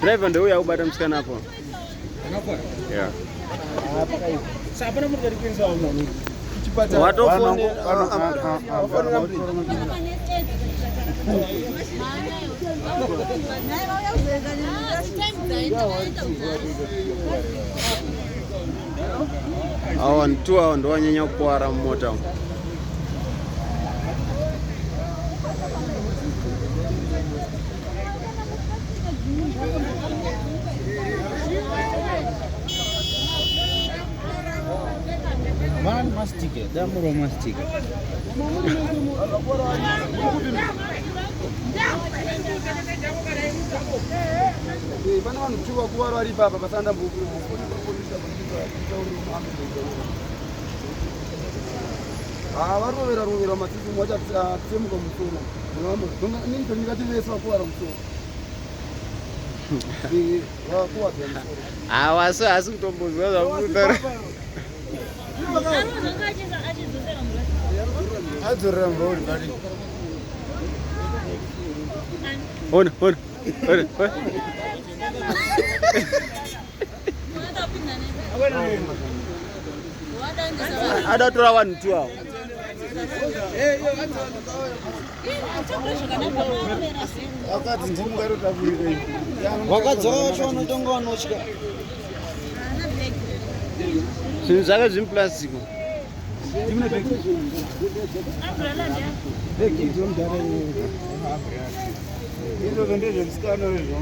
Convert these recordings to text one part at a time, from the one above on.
Driver ndio huyo bado msikana hapo. Yeah. Watu phone hao ndio wanyenya kuara mota. Man mastique, damuro mastique. Bana wanutiwa kuwa wali baba basanda mbuku. Varovera rovera matizi mwacha tsemuka musoro. Ndonga nini tonyikati vese vakuwara musoro. Vakuwa musoro. Awasa asikutombozwa zvakutara. Adzorera mbori bali. Ona. Adatora vanhu tu hao. Akati ndimugaro takurire. Wakadzora chono tongo anochika. Zvinhu zvake zvimuplastic. Imune bag. Bag izomudara. Izvo ndezvo ndisikana izvo.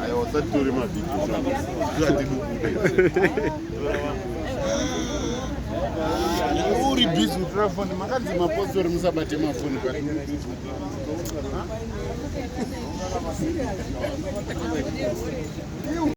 Ayo usatore mavidiyo uri busy utora foni makanzi mapostori musabate mafoni